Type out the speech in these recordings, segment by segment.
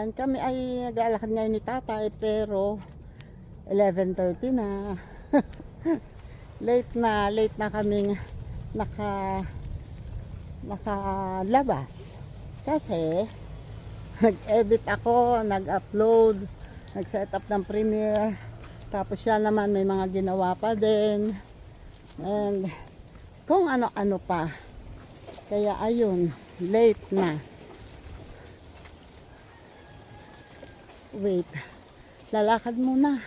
Ayan, kami ay nag-aalakad ngayon ni tatay pero 11:30 na. late na kaming nakalabas. Kasi nag-edit ako, nag-upload, nag-set up ng Premiere. Tapos siya naman may mga ginawa pa din. And kung ano-ano pa. Kaya ayun, late na. Wait, lalakad muna.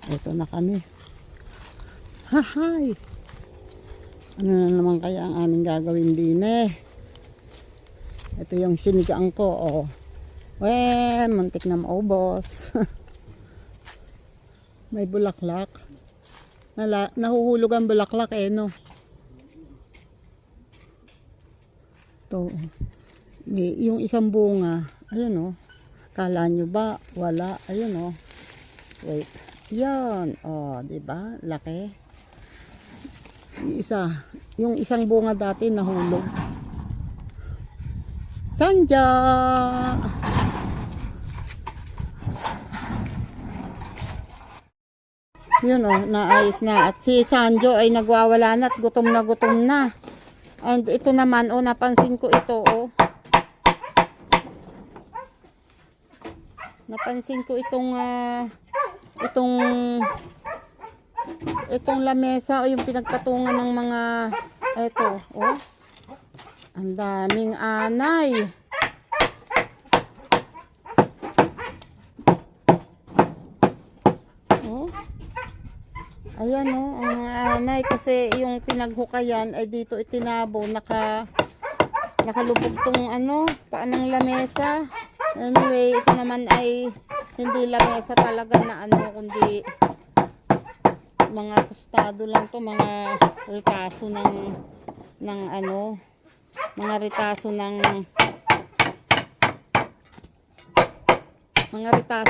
Ito na kami. Hahay! Ano na naman kaya ang aming gagawin din eh? Ito yung sinigang ko, oh. Muntik na maubos. May bulaklak. Nahuhulog ang bulaklak eh, no? Ito. Yung isang bunga, ayun oh. Kala nyo ba wala? Ayun oh. Wait. Yan. Oh, 'di ba? Laki. Yung isang bunga dati nahulog. Sanja. Yun oh, naayos na. At si Sanjo ay nagwawala na at gutom na. And ito naman oh, napansin ko ito oh. Napansin ko itong lamesa o yung pinagpatungan ng mga eto, oh. Ang daming anay. Oh. Ayan oh, ang mga anay kasi yung pinaghukayan ay dito itinabo, nakalubog tong paanong lamesa. Anyway, ito naman ay hindi lamesa talaga na kundi mga tostado lang to, mga ritaso mga ritaso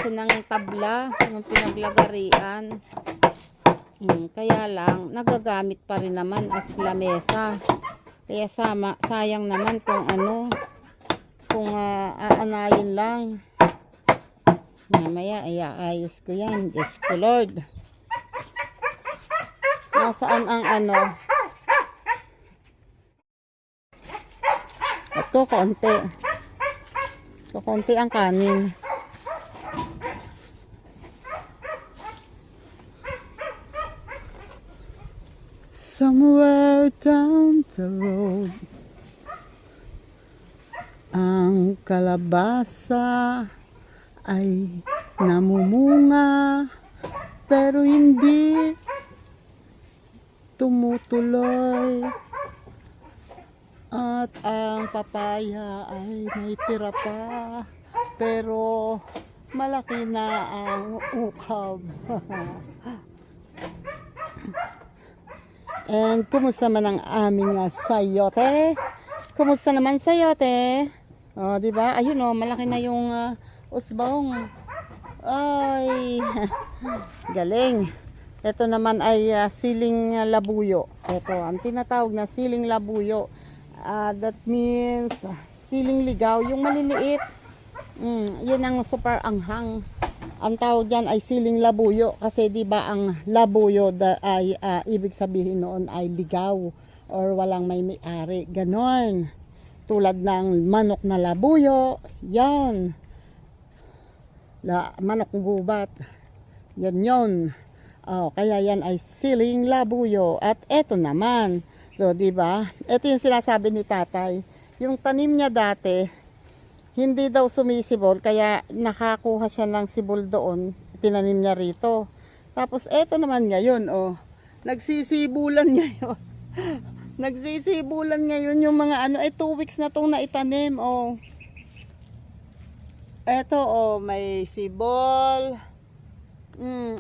ng tabla ng pinaglagarian. Kaya lang nagagamit pa rin naman as lamesa. Kaya sayang naman kung aanayin lang. Mamaya ay ayos ko yan. Diyos ko Lord. Nasaan ang ito konti. Ito konti ang kanin. Somewhere down the road, ang kalabasa ay namumunga pero hindi tumutuloy, at ang papaya ay may tira pa pero malaki na ang ukab. And kumusta man ang aming sayote? Kumusta naman sayote? Oh, di ba? Ayun oh, malaki na yung usbong. Ay, galing. Ito naman ay siling labuyo. Ito, ang tinatawag na siling labuyo. That means siling ligaw, yung maliliit. Yun ang super anghang. Ang tawag diyan ay siling labuyo kasi 'di ba ang labuyo ay ibig sabihin noon ay ligaw or walang may-ari. Ganon. Tulad ng manok na labuyo, 'yan. Manok gubat. Yan. Oh, kaya yan ay siling labuyo. At eto naman, so 'di ba? Ito yung sinasabi ni tatay. Yung tanim niya dati hindi daw sumisibol, kaya nakakuha siya ng sibol doon, tinanim niya rito. Tapos eto naman ngayon, oh, nagsisibulan ngayon. Nagsisibulan ngayon yung mga 2 weeks na itong naitanim, oh. Eto, oh, may sibol.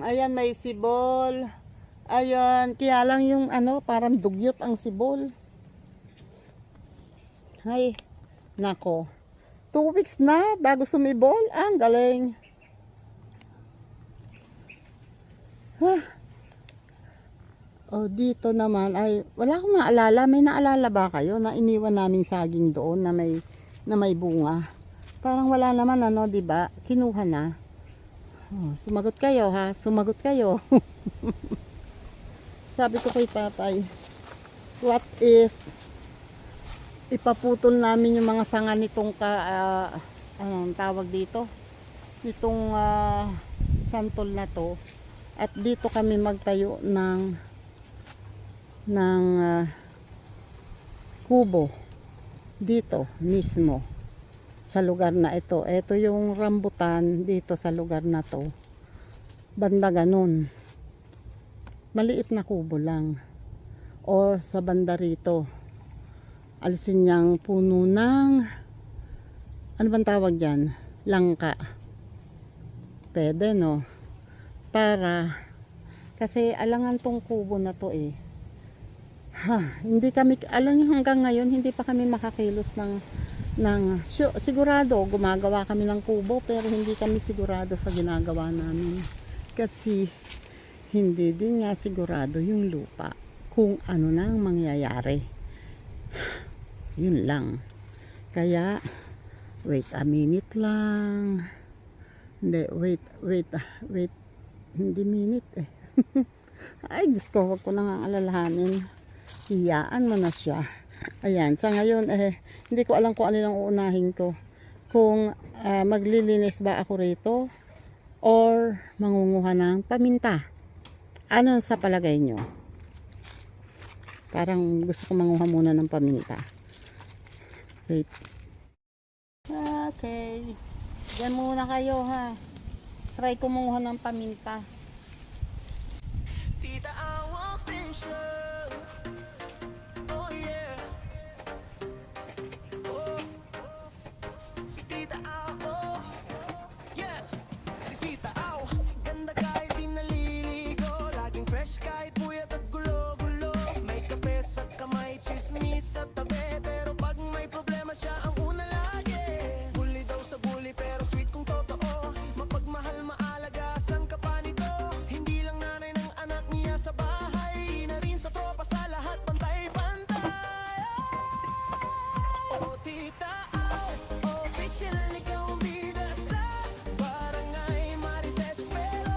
Ayan, may sibol. Ayan, kaya lang yung parang dugyot ang sibol. Ay, nako. 2 weeks na bago sumibol. Ang galing. O dito naman ay wala akong naalala. May naalala ba kayo na iniwan naming saging doon na may na may bunga. Parang wala naman ano, 'di ba? Kinuha na. Oh, sumagot kayo ha, sumagot kayo. Sabi ko kay tatay, what if ipaputol namin yung mga sanga nitong anong tawag dito? Nitong santol na to, at dito kami magtayo ng kubo dito mismo sa lugar na ito. Ito yung rambutan dito sa lugar na to. Banda ganun. Maliit na kubo lang. Or sa banda rito. Alisin niyang puno ng ano bang tawag dyan? Langka. Pwede no? Para kasi alangan tong kubo na to eh. Hindi kami, alam niyo hanggang ngayon hindi pa kami makakilos sigurado gumagawa kami ng kubo pero hindi kami sigurado sa ginagawa namin kasi hindi din nga sigurado yung lupa kung ano nang mangyayari. Yun lang. Kaya wait a minute lang. Hindi, wait hindi minute eh. Ay Diyos ko, wag ko nang alalahanin. Hiyaan mo na siya. Ayan, sa ngayon hindi ko alam kung ano lang uunahin ko. Kung maglilinis ba ako rito or mangunguha ng paminta. Ano sa palagay nyo? Parang gusto ko manguha muna ng paminta. Wait. Okay. Diyan muna kayo ha. Try ko manguha ng paminta. Tita, I want special. Oh yeah. Oh. Si Tita Au, oh. Yeah. Si Tita Au, ganda kahit di naliligo. Laging fresh kahit puyat at gulo-gulo. May kape sa kamay, chismis sa tabi. Pero pag may problema siya ang una lagi. Bully daw sa bully pero sweet kung totoo. Mapagmahal, maalagasan ka pa nito. Hindi lang nanay ng anak niya sa bahay, na rin sa tropa, sa lahat pantay-pantay. Oh Tita Au, official ikaw ang bida sa barangay Marites. Pero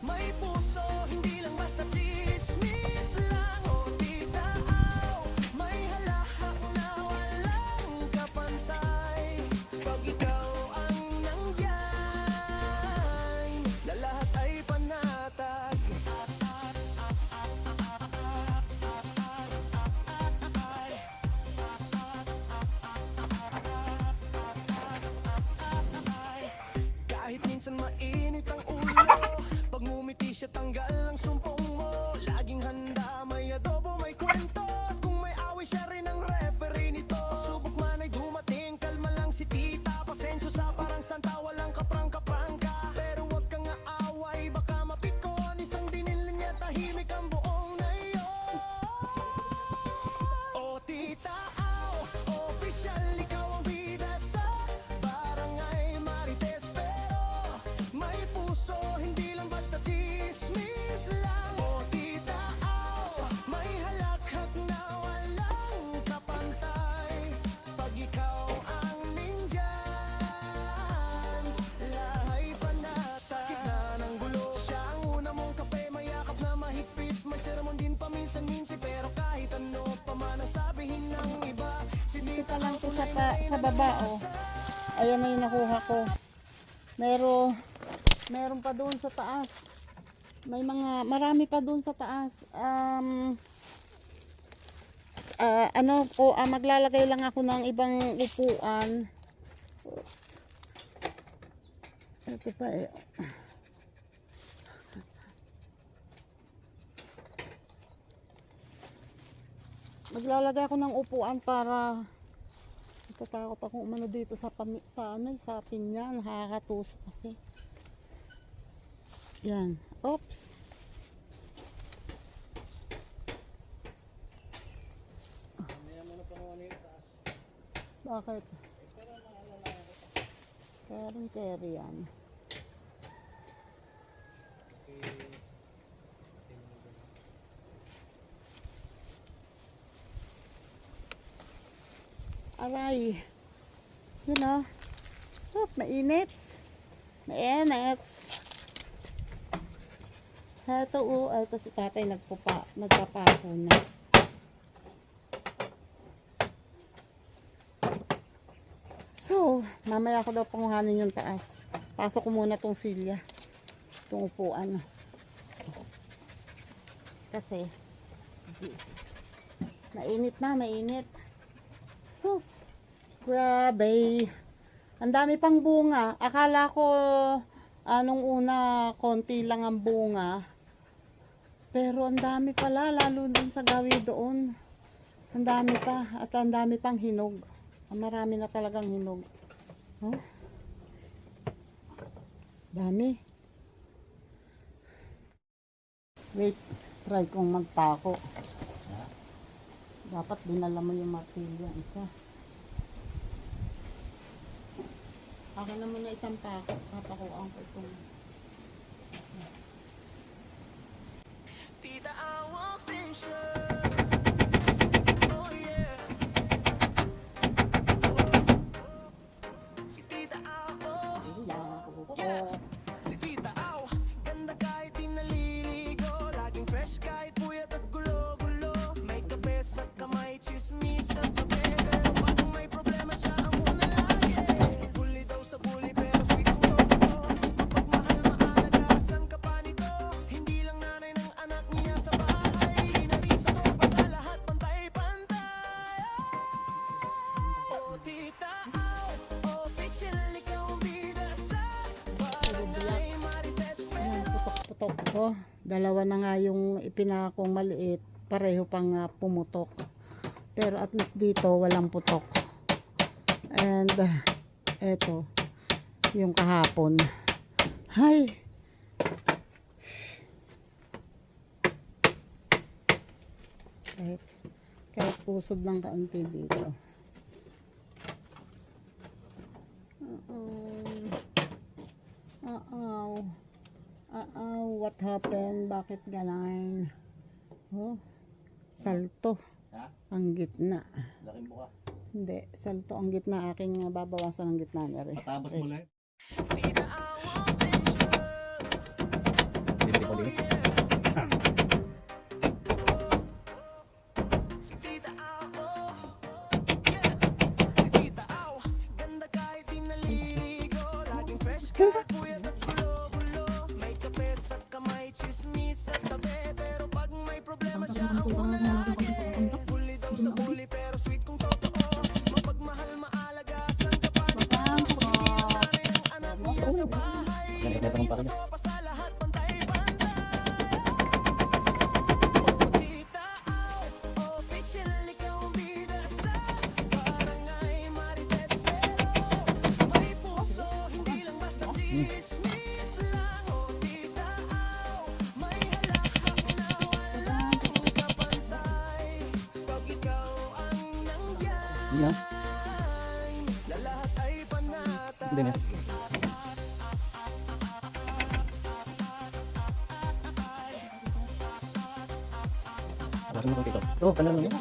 may puso, hindi lang basta chismis lang. Oh Tita Au, may halahak na walang kapantay. Pag ikaw ang nandyan, na lahat ay panatag. Kahit minsan mainit ang ulo, pag ngumiti siya tanggal ang sumpong mo. Laging handa, may adobo, may kwento. At kung may away siya rin ang referee nito. Pagsubok man ay dumating, kalma lang si tita. Pasensyo sa parang santa, walang kaprang-kaprangka. Pero wag kang aaway, baka mapikon. Isang dinilin niya, tahimik ang buong nayon. Oh Tita Au, official ikaw ang bida sa barangay Marites. Pero may puso, hindi lang basta chismis lang. Oh Tita Au, may halakhak na walang kapantay. Pag ikaw ang nindyan, lahay panatag. Sa gitna ng gulo, siya ang una mong kape. Mayakap na mahigpit, may sermon din paminsan-minsi. Pero kahit ano pa man ang sabihin ng iba, Kita lang to sa baba oh. Ayan na yung nakuha ko. Meron pa doon sa taas. Marami pa doon sa taas. Maglalagay lang ako ng ibang upuan. Oops. Ito pa eh. Maglalagay ako ng upuan para natatakot ako umano dito sa pinya. Nakakatusok kasi. Yan. Oops. Bakit? Carry yan. Aray. You know? Oh, mainit. Mainit. Ito si tatay nagpapapo na. So, mamaya ko daw panguhanin yung taas. Pasok ko muna tong silya. Itong upuan. Kasi, Jesus. Mainit na, mainit. Sus, grabe. Ang dami pang bunga. Akala ko, nung una, konti lang ang bunga. Pero ang dami pala, lalo din sa gawi doon. Ang dami pa, at ang dami pang hinog. Marami na talagang hinog. Oh. Dami. Wait, try kong magpako. Dapat dinala mo yung martilyo isa. Akin na muna isang pako. Papakuhaan ko itong. Tita, I want finisher. Oh yeah. Si Tita, yeah. Si Tita, ganda kahit di naliligo. Laging fresh kahit puyat at gulo-gulo. May kape sa kamay, chismis sa tabi. Pero pag may problema siya ang muna lagi. Bully daw sa bully pero sweet kong totoo. Pagmahal maalagasan ka pa nito. Hindi lang nanay ng anak niya sa bahay. Inarin sa tropa sa lahat pantay-pantay. Oh Tita, official ikaw ang bida sa barangay Marites. Putok-putok ko. Dalawa na nga yung ipinakong maliit. Pareho pang pumutok. Pero at least dito walang putok. And eto yung kahapon. Hay! Kahit pusod ng kaunti dito. What happened? Bakit ganun? Oh, salto. Ang gitna. Laking buka. Hindi, salto ang gitna. Aking babawasan ang gitna na rin. Patabas mo lang. Pero pag may problema siya ang una lagi. Bully daw sa bully pero sweet kong totoo. Mapagmahal maalagasan ka pa nito. Hindi lang nanay ng anak niya sa bahay. Inarin sa tropa sa lahat pantay-pantay. Oh Tita, official ikaw ang bida sa barangay Marites. Pero may puso, hindi lang basta chismis lang. Oh Tita, may halakhak na walang kapantay. Pag ikaw ang nandiyan, lalahat ay panatag. Hindi na. Alasin mo kung dito. Oo, kanal mo yun.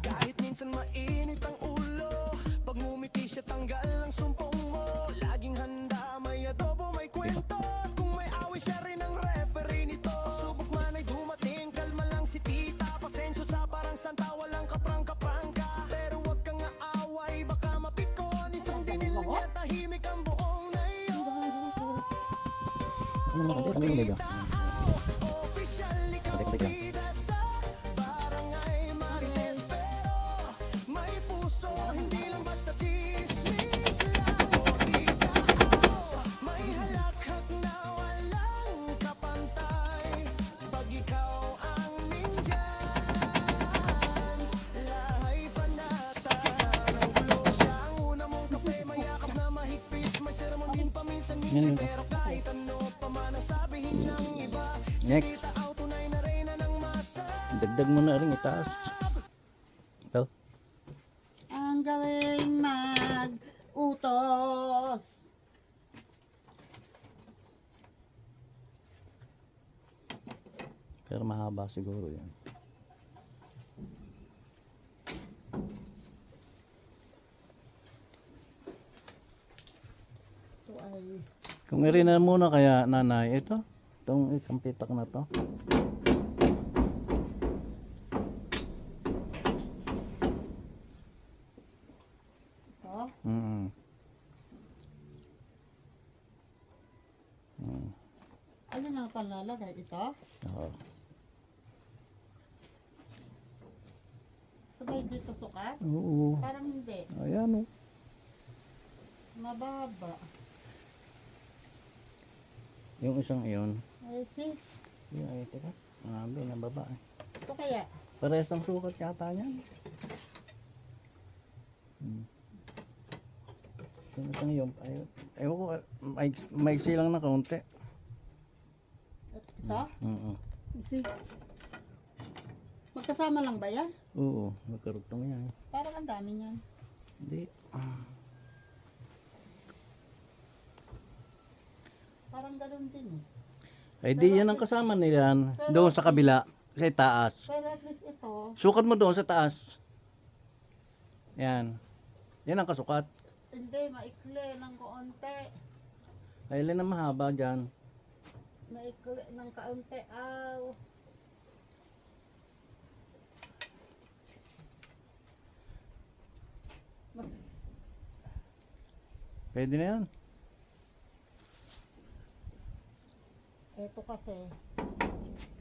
Kahit minsan mainit ang ulo, pag ngumiti siya tanggal ang sumpong mo. Laging handa, may adobo, may kwento. At kung may away siya rin ang referee nito. Subok man ay dumating, kalma lang si tita. Pasensyo sa parang santa, walang kaprang-kaprangka. Pero wag kang aaway, baka mapikon. Isang dinil niya, tahimik ang buong nayon. Official ikaw ang bida sa barangay Marites. Pero may puso, hindi lang basta chismis lang. O tita, may halakhak na walang kapantay. Pag ikaw ang nindyan, lahay panatag. Ang gulo siya ang una mong kape, mayakap na mahigpit. May sermon din paminsan-minsan, pero kahit ano pa man ang sabihin ng iba. Next. Tunay na reyna ng masa. Dagdag mo na rin itaas. Ito. Ang galing mag-utos. Pero mahaba siguro yan. Kung irina muna kaya nanay, itong isang pitak na to. Oh, Mm. ano na palalagay? Ito? Oo. Sabay dito sukat? Oo. Parang hindi. Ayan oh. Mababa. Yung isang iyon. Ay, see? Yung ay, teka. Mabi na baba. Ito kaya? Parehas ng sukat yata yan. Yung isang iyon. Ewan ko, maiksi lang na kaunti. Ito? Oo. See? Magkasama lang ba yan? Oo, magkarugtong yan. Parang ang dami niyan. Hindi. Parang ganun din eh. Ay di yan ang kasama niyan. Doon sa kabila, sa taas. Pero at least ito, Sukat mo doon sa taas. Yan. Yan ang kasukat. hindi, maikli ng kaunti. Ay ilan ang mahaba dyan. Maikli ng kaunti. Aw. Mas, Pwede na yan.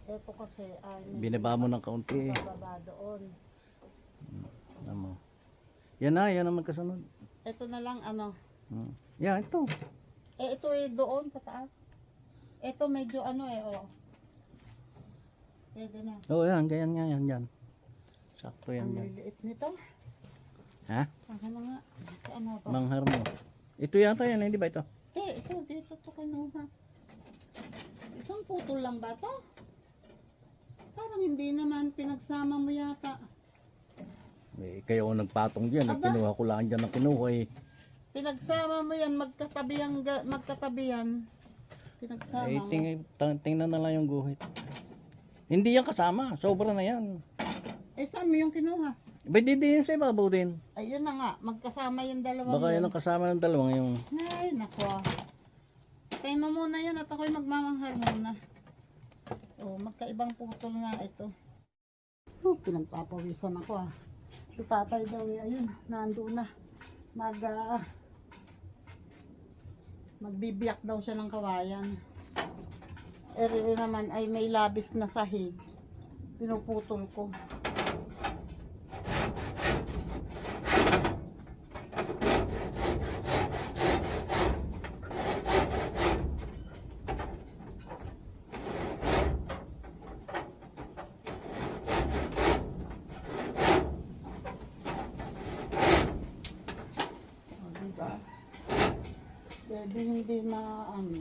ito kasi, ay, Binaba mo ng kaunti eh. bababa doon. Ano. Yan na, yan ang magkasunod. Ito na lang, ano. Yan, ito. Ito eh, doon sa taas. Ito medyo ano eh, oh. Pwede na. Oo, yan, ganyan nga yan, yan. Sakto yan, Ang yan. liliit nito. Ha? Ano nga, sa ano ba? Manghar mo. Ito yata yan, hindi ba ito? Ito, dito to kinuha. Isang putol lang ba to? Parang hindi naman, pinagsama mo yata. Eh, kayo ang nagpatong dyan. Aba. Kinuha ko lang dyan ang kinuha eh. Pinagsama mo yan, magkatabi yan. Pinagsama Eh, mo. tingnan na lang yung guhit. Hindi yan kasama. Sobra na yan. Eh, saan mo yung kinuha? Ba't di din sa ibabaw din? Ayun na nga, magkasama yung dalawang Baka yun. yan ang kasama ng dalawang yung... Ay, nako. Tayo mo muna yan at ako'y magmamanghar muna. Oh, magkaibang putol nga ito. Oh, pinagpapawisan ako ah. Si tatay daw eh, ayun, nandun na. Magbibiyak daw siya ng kawayan. Eri naman ay may labis na sahig. Pinuputol ko. Diba? Pwede hindi na ano.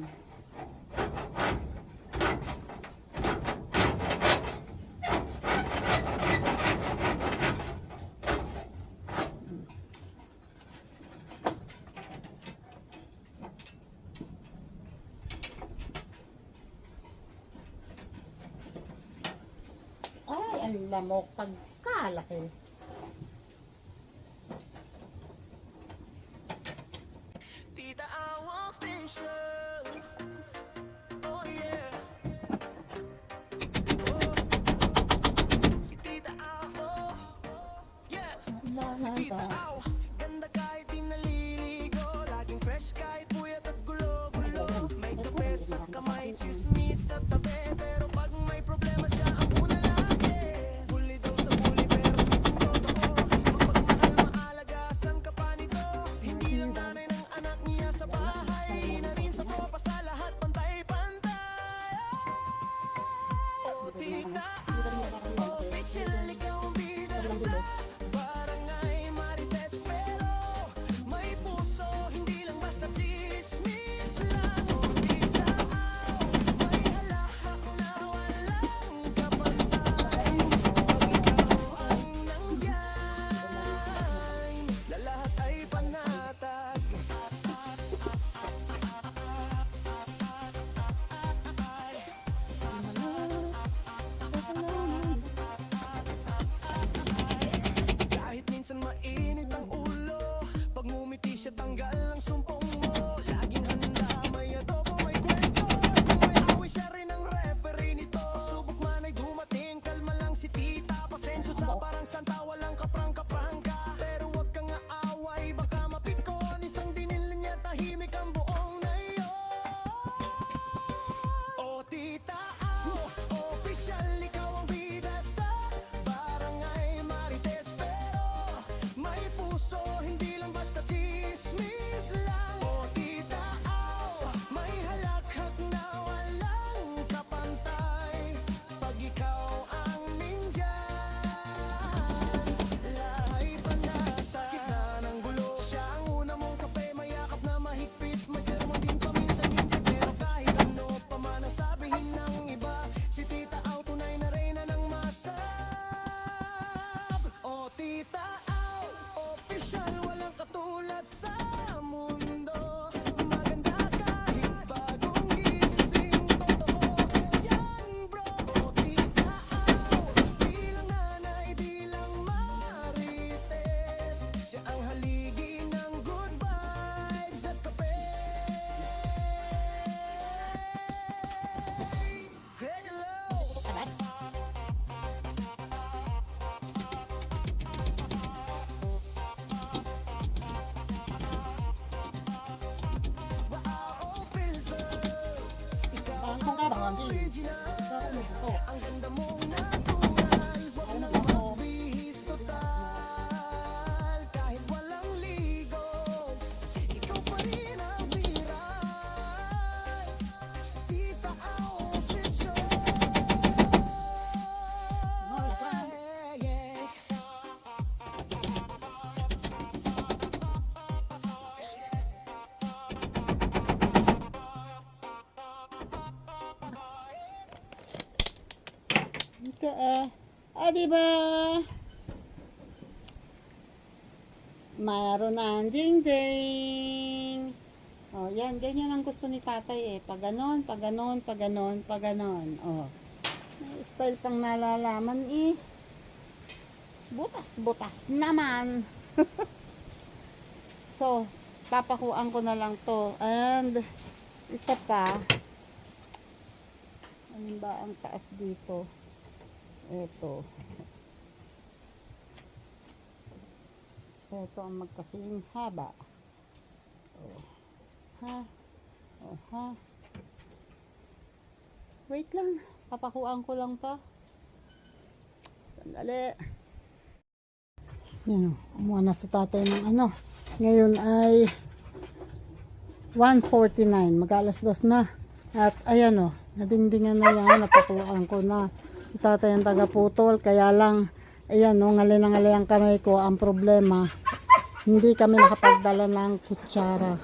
Ay, ang lamok pagkalaki. Tita Awa Official. Oh yeah. Oh. Si Tita Awa. Yeah. Si Tita Awa. Ganda kahit di naliligo. Laging fresh kahit puyat at gulo-gulo. May tupe sa kamay, chismis sa tabi. Pero pag may problema siya ang una lagi. Huli daw sa huli pero Ang ganda mong natural, wag nang magbihis total. Kahit walang ligo, ikaw pa rin ang viral. Tita Au Official. Yeah. Ika diba? Mayroon ang ding-ding. Oh, yan. Ganyan ang gusto ni tatay eh. Pag ganon, pag ganon, pag ganon, pag ganon. Oh. May style pang nalalaman eh. Butas-butas naman. So, papakuan ko na lang to. And, isa pa. Ano ba ang taas dito? Ito. Ito ang magkasing haba. Oh. Ha? Oh, ha? Wait lang. Papakuan ko lang to. Sandali. Yan o. Kumuha na sa tatay ng ano. Ngayon ay 1:49. Mag-alas 2 na. At ayan o. Nadingdingan na yan. Napakuan ko na. Si tatay ang taga-putol. Kaya lang, ayan o. Ngalay na ngalay ang kamay ko. Ang problema, hindi kami nakapagdala ng kutsara.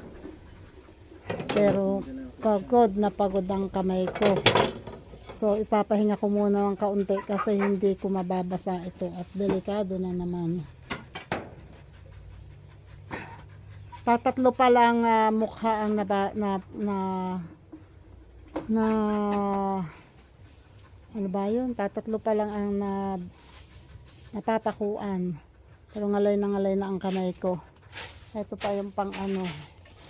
Pero pagod na pagod ang kamay ko. So ipapahinga ko muna ng kaunti kasi hindi ko mababasa ito at delikado na naman. Tatatlo pa lang mukha ang ano ba yun? Tatatlo pa lang ang napapakuan. Pero ngalay na ang kamay ko. Ito pa yung pang ano.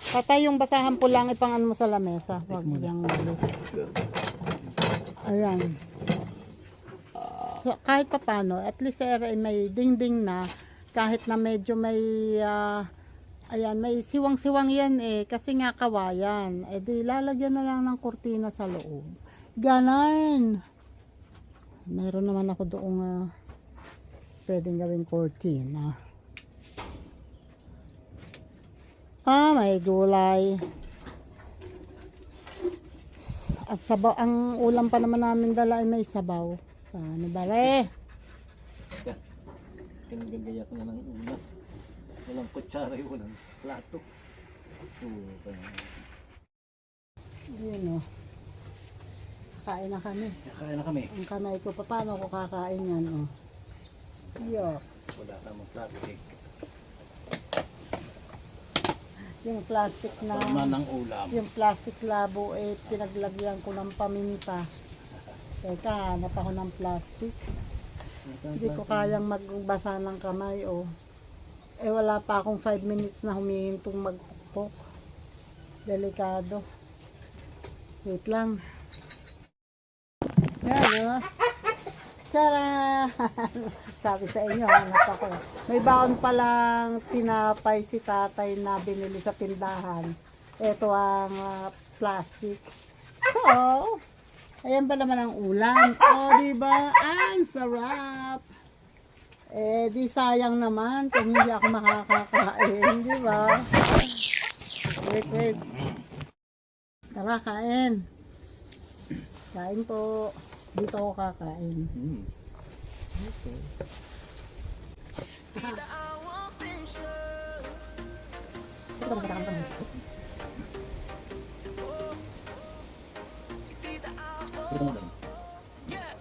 Patay yung basahan po lang ipang ano mo sa lamesa. Huwag mo yung malis. Ayan. So, kahit pa paano, at least ay may dingding na. Kahit na medyo may, ayan, may siwang-siwang yan eh. Kasi nga kawayan. Eh di lalagyan na lang ng kurtina sa loob. Ganon. Meron naman ako doong pwedeng gawing kurtina. May gulay. At sabaw, ang ulam pa naman namin dala ay may sabaw. Paano ba re? Tinagagaya ko na ng una. Walang kutsara yung walang plato. Yun o. Kain na kami. Kaya na kami. Ang kamay ko, paano ko kakain yan o? Yoks. Wala ka mong plastic. Yung plastic na, Forma ng ulam. yung plastic labo eh, pinaglagyan ko ng paminta. Teka, hanap ako ng plastic. Hindi ko kayang magbasa ng kamay o. Eh wala pa akong 5 minutes na humihintong magpupok. Delikado. Wait lang. Yan o. Tara! Sabi sa inyo, hanap ako. May baon palang tinapay si tatay na binili sa tindahan. Ito ang plastic. So, ayan ba naman ang ulam? O, diba? Ang sarap! Eh, di sayang naman kung hindi ako makakakain. Diba? Wait. Tara, kain. Kain po. Dito ako kakain. Tita Au Official. Si Tita Au. Yeah,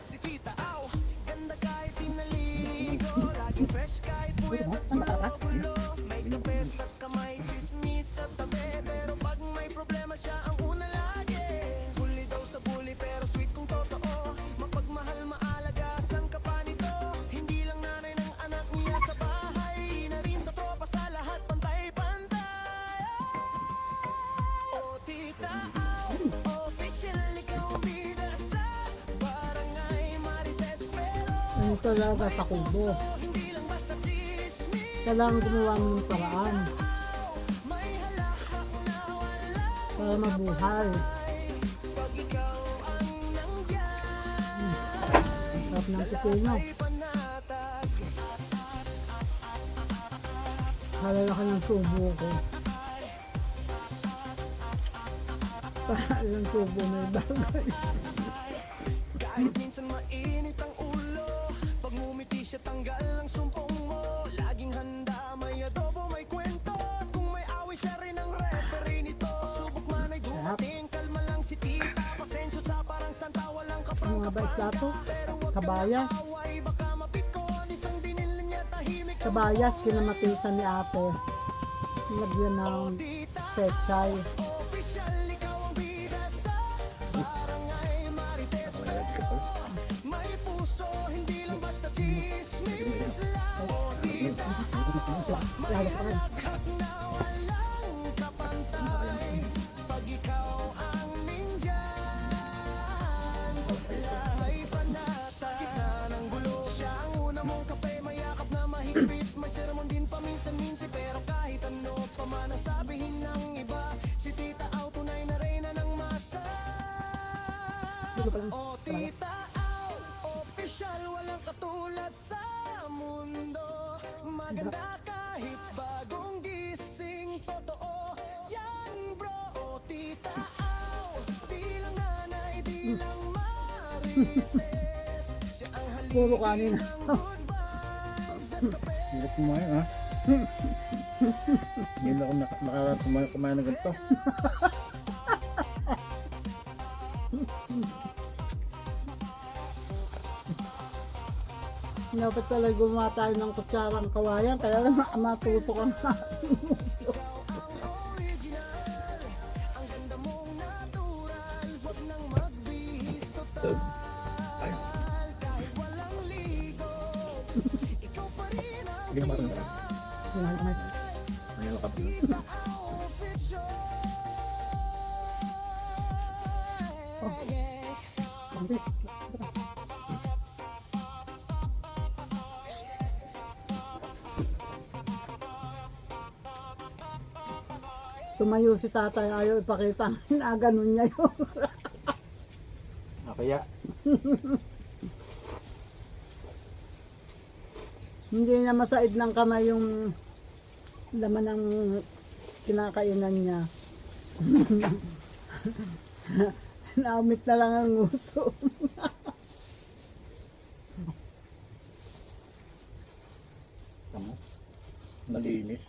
si Tita Au. Ganda kahit di naliligo. Laging fresh kahit puwet at ulo. May kape sa kamay, chismis sa tabi. Pero pag may problema siya ang una lagi. Bully daw sa bully pero sweet kung totoo. Mapagmahal, maalagasan ka pa nito. Hindi lang nanay ng anak niya sa bahay. Na rin sa tropa, sa lahat pantay-pantay. Oh, Tita Au Official, ikaw bida sa barangay Marites. Pero Ano talaga sa kubo. hindi lang basta chismis. Kailangan gumawa ng paraan May halahak na wala para mabuhay. pag ikaw Sarap ng pipino. Halalaki ng subo ko. Para lang subo may bagay. Kahit minsan mainit ang ulo, pag ngumiti siya tanggal ang sumpong mo. Laging handa, may adobo, may kwento. At kung may away siya rin ang referee nito. Subok man ay dumating, kalma lang si tita. Pasensyo sa parang santa, walang Ang mga bais dato, kabayas. away. Baka mapikon, isang dinil niya tahimik ang Kabayas, kinamatisan ni ate. Lagyan ng pechay. official. Ikaw ang bida sa barangay Marites. May puso, hindi lang basta chismis lang. O diba? Lalo pa rin. Lahat na walang kapantay. Pag ikaw ang nindyan, lahay panasa. Sa gitna ng gulo, siya ang una mong kape. Mayakap na mahigpit, may sermon din paminsan-minsi. Pero kahit ano pa man ang sabihin ng iba, si Tita Au tunay na reyna ng masa. Dito pa lang. O Tita Au, official, walang katulad sa mundo. Maganda kahit bagong gising, totoo yan bro. O Tita Au, di lang nanay, di lang marites. Siya ang Puro haligi kanin. ng good vibes at kape. Hirap kumain ha. Hindi na ako kumain na ganito. Dapat talaga gumawa tayo ng kutsarang kawayan. Kaya lang matutok ang Original, ang ganda mong natural. Huwag nang magbihis total. Kahit walang ligo, ikaw pa rin ang Hindi naman ako. Sinahan ko na. Ayaw ka pa. official. Pambit. Tumayo si tatay, ayaw ipakita na ganun niya yun. Kaya, Hindi niya masaid ng kamay yung laman ng kinakainan niya. Naamit na lang ang nguso. tamo. Malinis.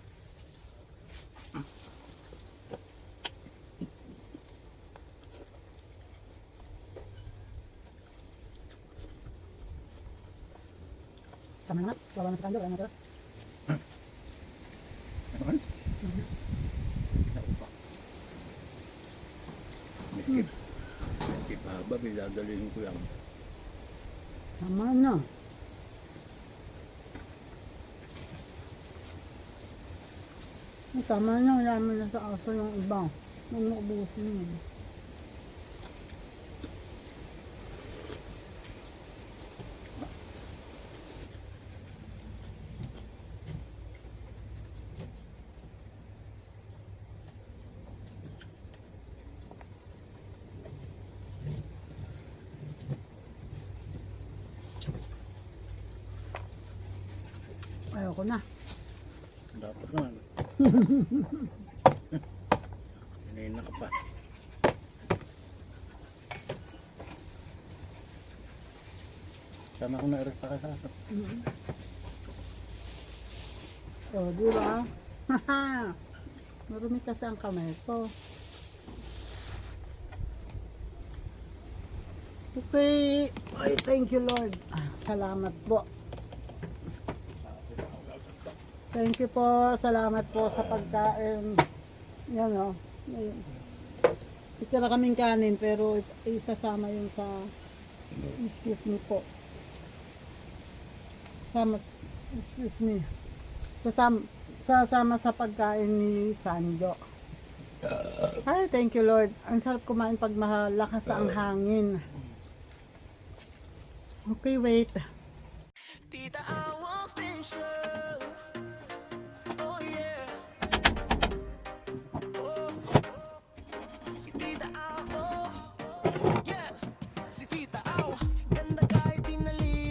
Tama na nga, wala na sa kanya, wala na tira. Ano? Naupa. Miskip. Miskip haba, dadalhin ko yan. Tama na. Tama na, wala mo na sa aso yung iba. Nung naubusin yun. Ayoko na. Dapat naman. Kanina ka pa. Sana ako na-erekta ka sa akin. O, di ba? Marumi kasi ang kamay ko. Okay. Ay, thank you Lord. Salamat po. Thank you po. Salamat po sa pagkain. Yan o. Itira kaming kanin pero isasama yun sa excuse me po. Excuse me. Sasama sa pagkain ni Sanjo. Ay, thank you Lord. Ang sarap kumain pag malakas ang hangin. Okay, wait. Tita Au official. Oh yeah. Oh. Si Tita Au. Yeah. Si Tita Au. Ganda kahit di naligo.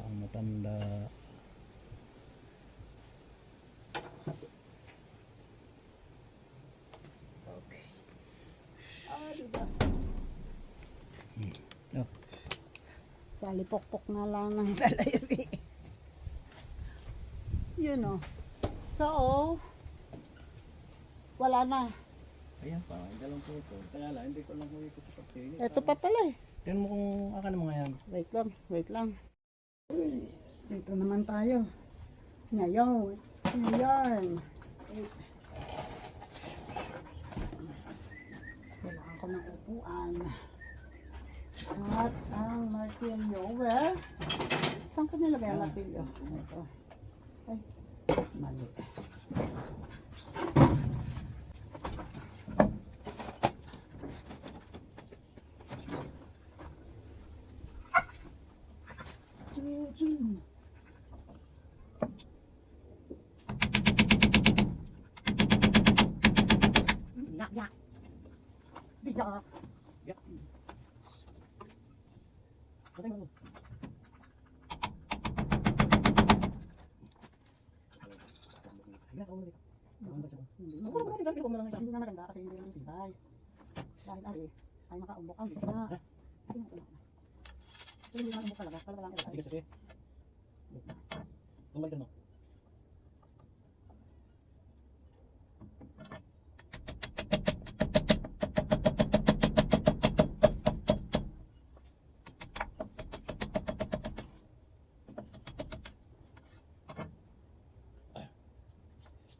ang matanda. Okay. Ah, diba? Oh. Salipokpok nga lang ng daliri. Yun o. So, wala na. Ayan pa, dalawang po ito. Kaya lang, hindi ko lang kung ito sa pagtingin. Ito pa pala eh. Tingnan mo kung akan mo nga yan. Wait lang. Dito naman tayo. Ngayon. Ngayon. Kailangan ko ng upuan. At ang martilyo. Where? Saan ko nilagay ang martilyo? Ito. Ay, mali. Choo-choo. Yak, yak. Biyak. Patay mo. Hindi na maganda kasi hindi naman sibay. Dahil ari, ay makaumbok ang gitna. Hindi naman umbok talaga. Talaga lang Sige, sige. Bumalik ka no.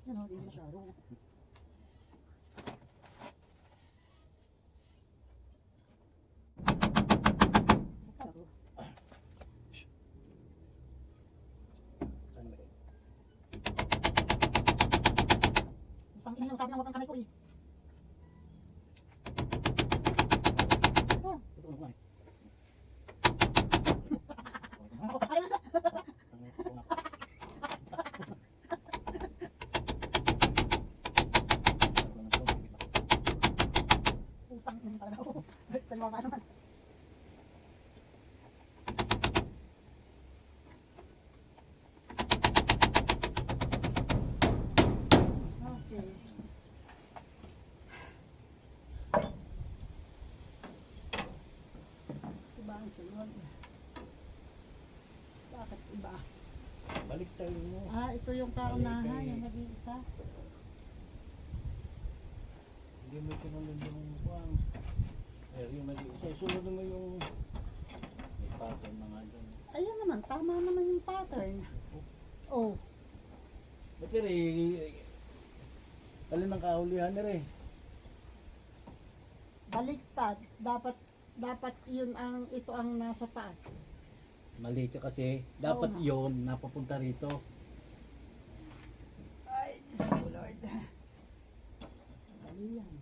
Yan o, hindi masyado. Saan ba yun? Isang ina sabi na huwag kang kamay ko eh. Ito ko na. Ay, na. Pusang ina pala ako. Sa mga naman. Okay. Iba ang sunod. Bakit iba? Balik tayo mo. Ah, ito yung kaunahan, yung nag-iisa. Hindi mo sinunod yung buwang. Eh, yung nag-iisa. Sunod mo yung may pattern na nga dyan. Ayun naman, tama naman yung pattern. Oh, Ba't yun eh? Alin ang kaulihan na rin? baliktad. Dapat yun ang, ito ang nasa taas. Mali ka kasi. Dapat Oo nga. yon napapunta rito. Ay, Diyos ko Lord. Dali yan.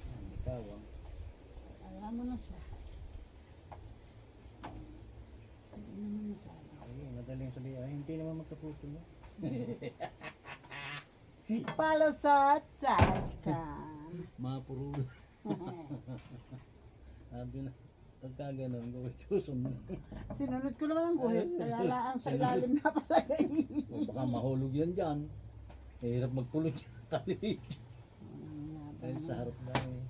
Yan, ikaw ah. Alam mo na siya. Hindi naman masyado. Ay, madaling sabihin. Ay, hindi naman magkaputo mo. Palusot sa scam. Mga puro. Sabi na. Pagka ganun, gawin susunod. Sinunod ko naman ang guhit. Kaya lang sa ilalim na palagay. O baka mahulog yan dyan. Hirap magpulot yan. Kalit. Ay, sa harap na eh.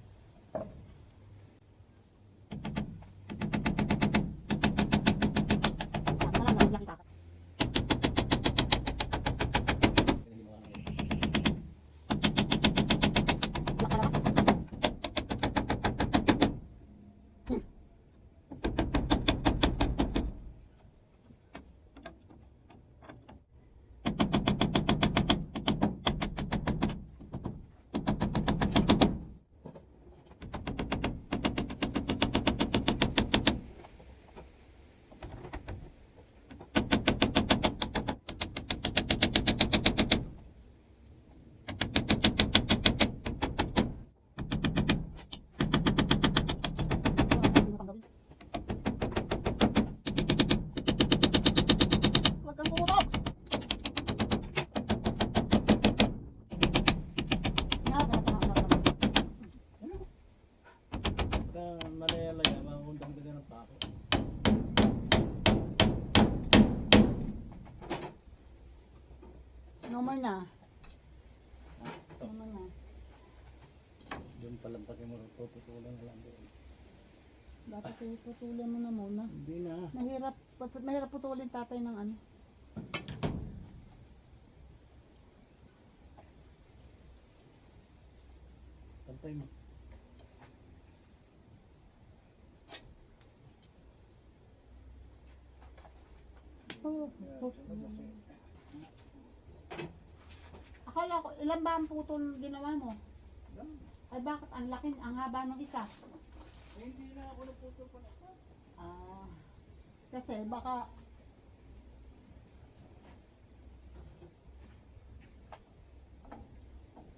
pako. Normal na. Ito. Normal na. Doon palampasin mo rin, puputulan na lang doon. Dapat putulin mo na muna. Hindi na. Mahirap putulin tatay ng ano. Pantay mo. Oh, akala ko, ilan ba ang putol ginawa mo? Ay bakit ang laki, ang haba ng isa? Hindi na ako naputol pa na. Ah, kasi baka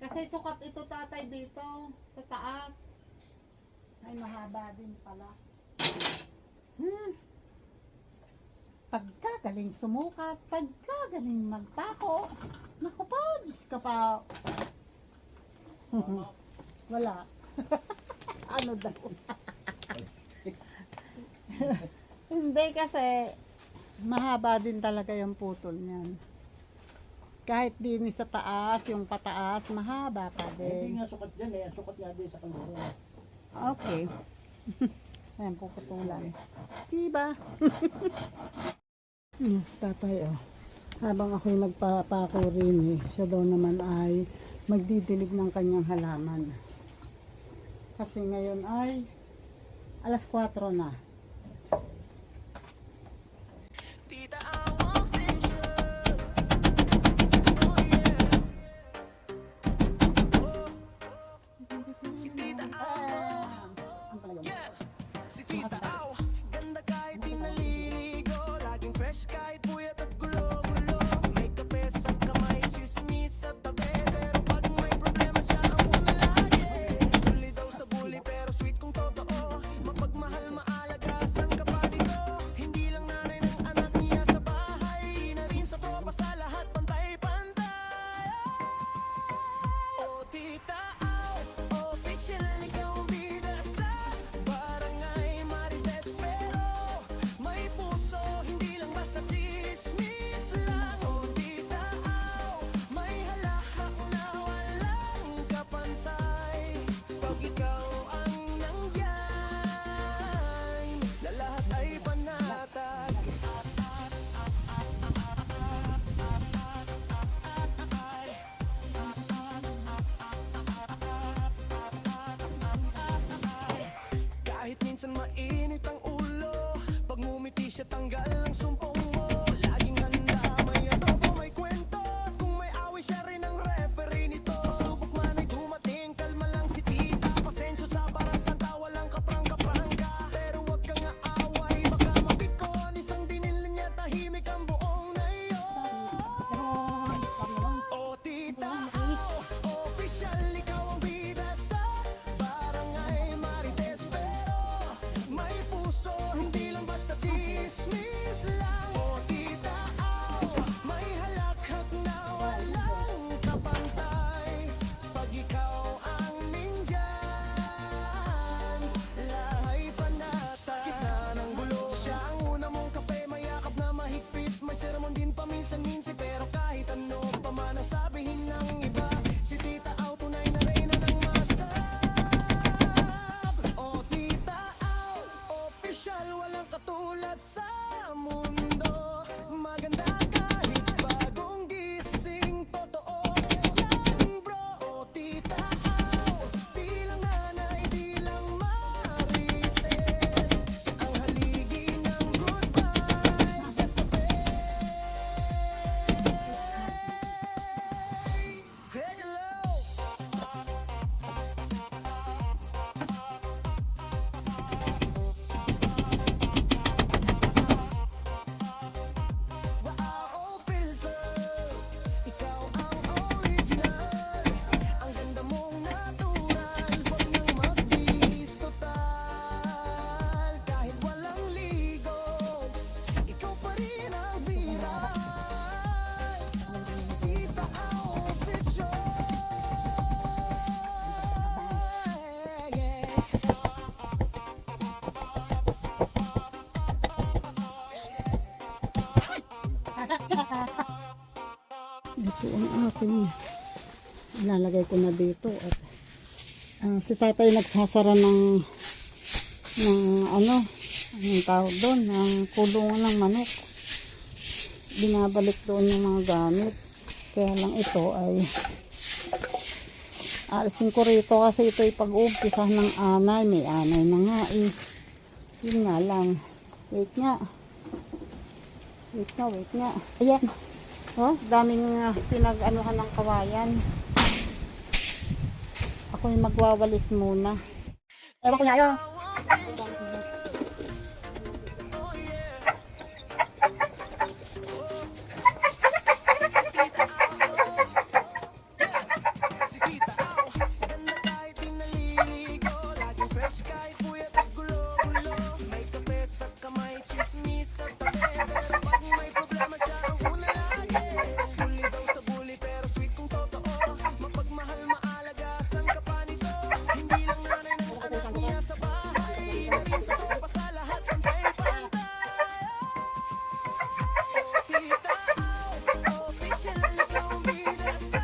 kasi sukat ito tatay dito sa taas. Ay mahaba din pala. Pagkagaling sumukat, pagkagaling magpako. Naku po, Diyos ka pa. Wala. Ano daw? Hindi kasi mahaba din talaga yung putol niyan. Kahit din sa taas, yung pataas, mahaba pa Hindi din. nga sukat dyan eh. Ang sukat nga din sa kanila. Okay. Ayan, puputulan. Diba? Yes, tatay, oh. Habang ako'y nagpapako rin eh, siya daw naman ay magdidilig ng kanyang halaman. Kasi ngayon ay alas 4 na. Tita, I want fiction. Oh yeah. Si Tita Au, Ang talaga mo? yeah. Si Tita Au, ganda kahit di naliligo. Laging fresh kahit puyat at gulo-gulo. May kape sa kamay, chismis sa tabi. Pero pag may problema siya ang una lagi. Bully daw sa bully pero sweet kung totoo. Mapagmahal, maalaga, san kapalito. Hindi lang nanay ng anak niya sa bahay. Na rin sa tropa sa lahat, pantay-pantay. Oh, Tita Au, official ikaw ang bida sa barangay Marites. Pero may puso, hindi lang basta chismis lang. Oh, Tita Au, may halahak na walang kapantay. Pag ikaw ang nandyan, na lahat ay panatag. Kahit minsan mainit ang ulo, pag ngumiti siya tanggal ang sumpong mo. Laging handa, may adobo, may kwento. At kung may away siya rin ang referee nito. Subok man ay dumating, kalma lang si tita. Pasensyo sa parang santa, walang kaprangka-prangka. Pero wag kang aaway, baka mapikon. Isang dinil niya, tahimik ang buong nayon. Oh, Tita Au, official ikaw ang bida sa barangay Marites. Pero may puso, hindi lang basta chismis lang. Oh, Tita Au, may halakhak na walang kapantay. Pag ikaw ang nindyan, lahay panasa. Sa gitna ng gulo, siya ang una mong kape. Mayakap na mahigpit, may sermon din paminsan-minsan. Pero kahit ano pa man ang sabihin ng iba, si Tita Au tunay na reyna ng masab. Oh, Tita Au, official, walang katulad sa mundo. Maganda kahit bagong gising, totoo yan bro. Oh, Tita Au, di lang nanay, di lang marites. Siya ang haligi ng good vibes at tabi. Hello! Wow, Ito ang aking ilalagay ko na dito at si tatay nagsasara ng ano, anong tawag doon, ng kulungan ng manok. Binabalik doon yung mga gamit. Kaya lang ito ay alisin ko rito kasi ito ay pag-umpisa ng anay. May anay na nga eh. Yun nga lang. Wait nga. Ayan. Oh, daming pinag-anuhan ng kawayan. Ako yung magwawalis muna. Ewan ko na yun. Si Tita Au, ganda kahit di naliligo. Laging fresh kahit puyat at gulo-gulo. May kape sa kamay, chismis sa tabi. Pero pag may problema siya ang una lagi. Bully daw sa bully pero sweet kung totoo. Mapagmahal, maalagasan ka pa nito. Hindi lang nanay ng anak niya sa bahay. Na rin sa tropa sa lahat pantay-pantay. Oh, Tita Au, official ikaw ang bida sa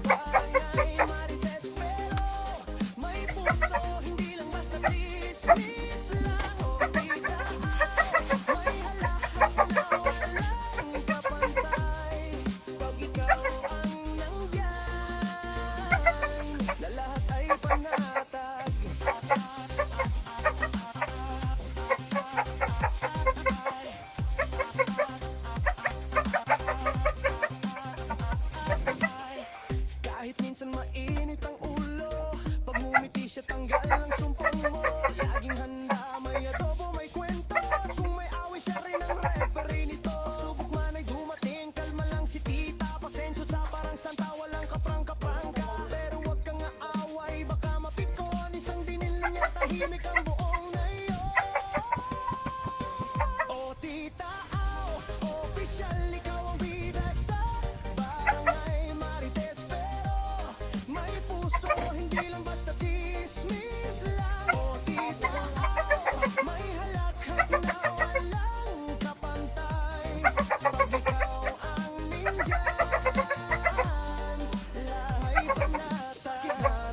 barangay Marites. Pero may puso, hindi lang basta chismis lang. Oh, Tita Au, may halahat na walang kapantay. Pag ikaw ang nandyan, na lahat ay panatag. Kahit minsan mainit ang ulo, pag ngumiti siya tanggal ang sumpong mo. Laging handa, may adobo, may kwento. At kung may away siya rin ang referee nito. Subok man ay dumating, kalma lang si tita. Pasensyo sa parang santa, walang kaprang-kaprangka. Pero wag kang aaway, baka mapikon. Isang dinil niya, tahimik ang buong nayon. O Tita Au, official ikaw ang bida sa barangay Marites. Pero may puso, hindi lang basta chismis lang. O Tita Au, may halakhak na walang kapantay. Pag ikaw ang nindyan, lahay panasa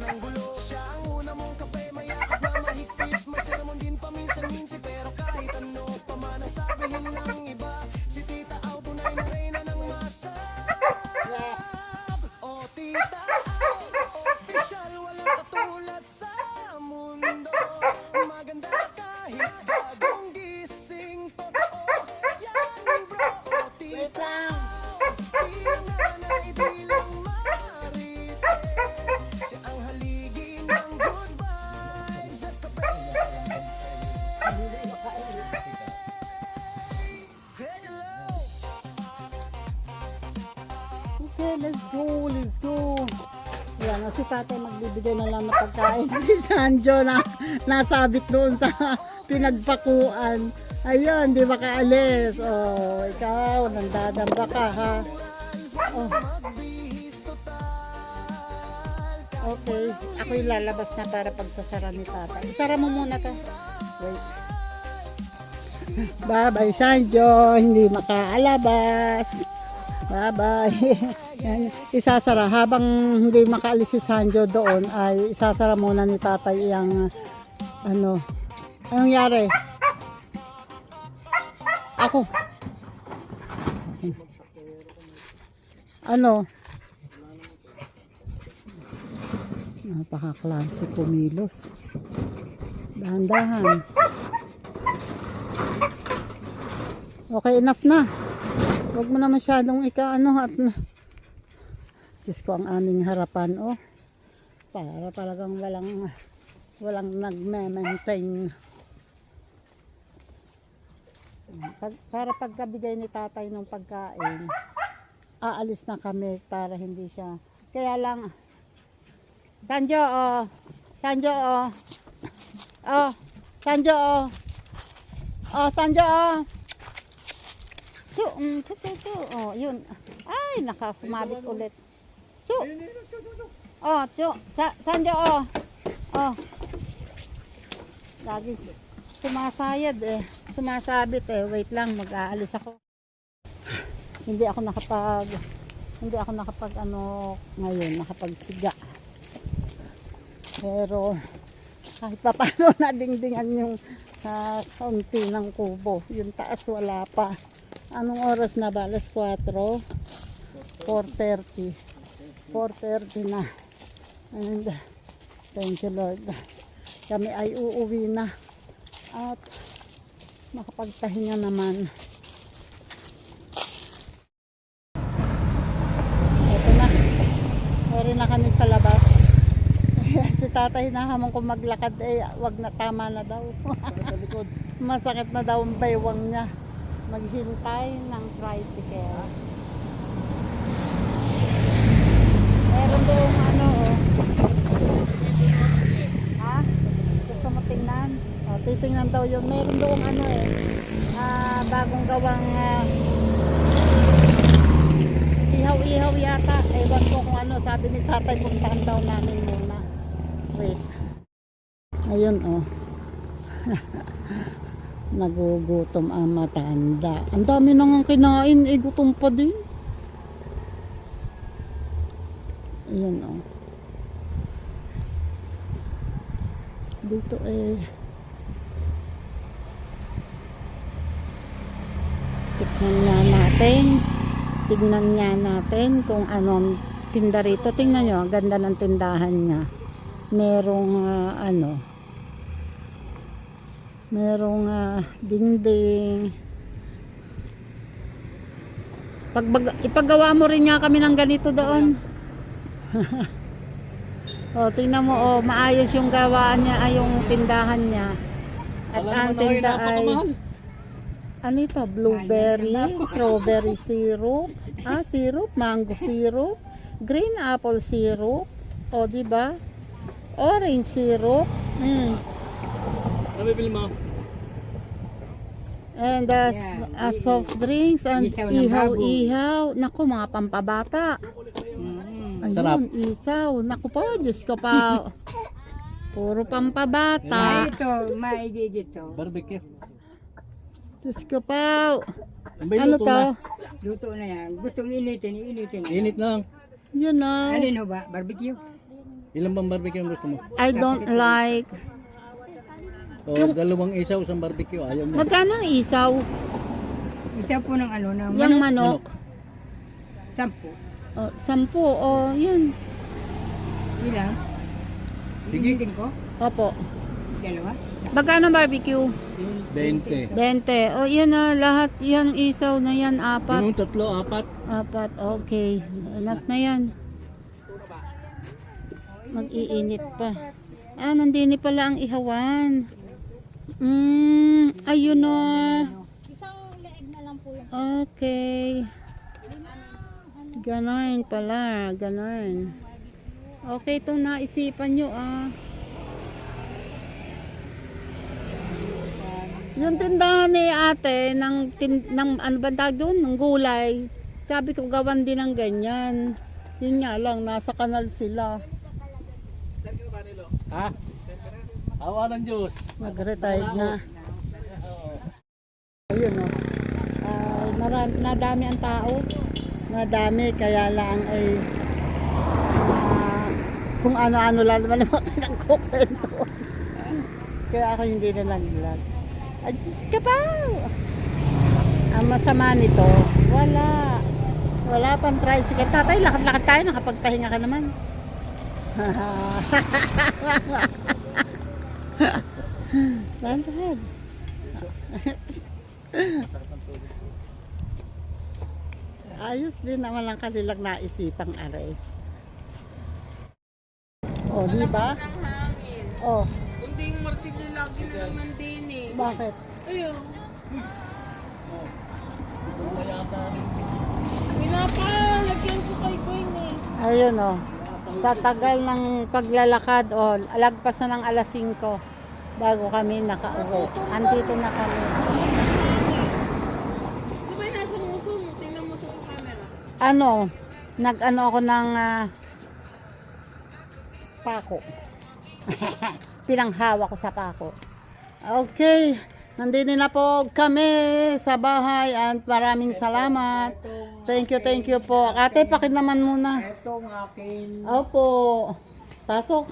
ng gulo. Siya ang una mong kape, mayakap na mahigpit. May sermon din paminsan-minsan, pero kahit ano pa man ang sabihin ng iba, si Tita Au tunay na reyna ng masarap. O Tita Au, official, walang katulad sa mundo. Maganda kahit bagong gising, totoo yan bro. O Tita Au, di lang nanay, di lang marites. Siya ang haligi ng good vibes at kape. Hello! Okay, let's go. Yan, si tatay magbibigay na lang ng pagkain. Si Sanjo na nasabit doon sa pinagpakuan. Ayun, di makaalis. Oh, ikaw, nandadamba ka ha. Oh. Okay, ako lalabas na para pagsasara ni tatay. Isara mo muna to. Wait. Bye-bye, Sanjo. Hindi makaalabas. Bye-bye. Yan, isasara. Habang hindi makaalis si Sanjo doon, ay isasara muna ni tatay yung ano. Anong nangyari? Ako. Ano? Napaka-clumsy kumilos. Dahan-dahan. Okay, enough na. Huwag mo na masyadong ika-ano at Diyos ko, ang aming harapan, oh. Para talagang walang nagme-maintain. Para pagkabigay ni tatay ng pagkain, aalis na kami para hindi siya. Kaya lang, Sanjo, oh. Sanjo, oh. Oh, Sanjo, oh. Oh, Sanjo, oh. Chu, oh, yun. Ay, nakasumabit ulit. Chu. Oh, Chu. Sanjo, oh. Oh. Lagi sumasayad eh. Sumasabit eh. Wait lang, mag-aalis ako. hindi ako nakapag ano ngayon, nakapagsiga. Pero kahit pa paano nadingdingan yung kaunti ng kubo. Yung taas wala pa. Anong oras na ba? Alas 4? 4:30. 4:30 na. And thank you Lord. Kami ay uuwi na. At makapagpahinga naman. Ito na. Meron na kami sa labas. Si tatay hinahamon ko maglakad wag na, tama na daw. Masakit na daw ang baywang niya. Maghintay ng tricycle. Meron doon ano ha? Gusto mo tingnan? Titingnan daw yun. Meron doon ano bagong gawang ihaw-ihaw yata. Ewan ko kung ano. Sabi ni tatay puntahan daw namin muna. Wait. Ayun nagugutom ang matanda. Ang dami nang kinain, gutom pa din. Ayun dito tignan nga natin kung anong tinda rito. Tingnan nyo, ang ganda ng tindahan niya. Merong merong dingding. Ipagawa mo rin nga kami ng ganito doon. Tingnan mo, maayos yung gawaan niya, yung tindahan niya. At ang tinda ay ano ito? Blueberry, strawberry syrup, syrup, mango syrup, green apple syrup, diba? Orange syrup. Ano bibili mo? And soft drinks and ihaw-ihaw. Naku, mga pampabata. Ayun, Sarap. isaw. Naku po, Diyos ko pa. Puro pampabata. Ito, maigi ito. Barbecue. Diyos ko pa. May Ano luto to? na. Luto na yan. Gustong initin. Init na lang. Yun na. Alin ho ba? Barbecue? Ilan bang barbecue ang gusto mo? I don't like. Dalawang isaw, isang barbecue. Ayaw mo. Magkano ang isaw? Isa po ng ano na Yung manok. 10. 10. Yun. Ilan? Sige. Initin ko? Opo. Dalawa? Magkano barbecue? 20. 20. Yan na. Lahat yung isaw na yan. 4. Yung 3, 4. 4. Okay. Enough na yan. Mag-iinit pa. Nandini pala ang ihawan. Ayun o. Isang leeg na lang po yung Okay. Ganon pala. Ganon. Okay, itong naisipan nyo Yung tindahan ni ate ng ano ba tawag doon? Ng gulay. Sabi ko gawan din ng ganyan. Yun nga lang, nasa kanal sila. Ha? Awa ng Diyos. Nag-retired na. Ayun nadami ang tao. Nadami, kaya lang ay kung ano-ano lang naman ang mga nagkukwento. Kaya ako hindi na nag-vlog. Ay, Diyos ka pa! Ang masama nito, wala pang tricycle. Tatay, lakad-lakad tayo, nakapagpahinga ka naman. Lahat. Ayos din naman ang kanilang naisipang aray. Di ba? Kundi yung martilyo lagi na naman din eh. Bakit? Ayun. Pinapalagyan ko kay Gwen eh. Ayun sa tagal ng paglalakad alagpas na ng alas 5 bago kami nakauwi. Andito na kami. Di ba yung nasa muso mo? Tingnan mo sa camera. Nag-ano ako ng pako. Pinanghawa ko sa pako. Okay. Nandito na po kami sa bahay at maraming salamat. Thank you po. Ate, pakit naman muna. Itong akin. Opo. Pasok.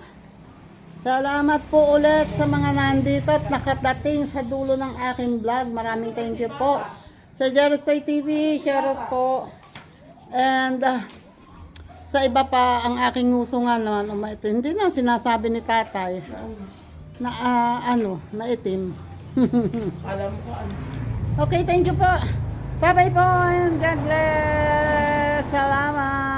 Salamat po ulit sa mga nandito at nakadating sa dulo ng aking vlog. Maraming thank you po. Sa Jerry TV, share it po. And sa iba pa ang aking ngusungan naman umaitim. Hindi na sinasabi ni tatay na maitim. Alam ko ano. Okay, thank you po. Bye-bye po and God bless. Salamat.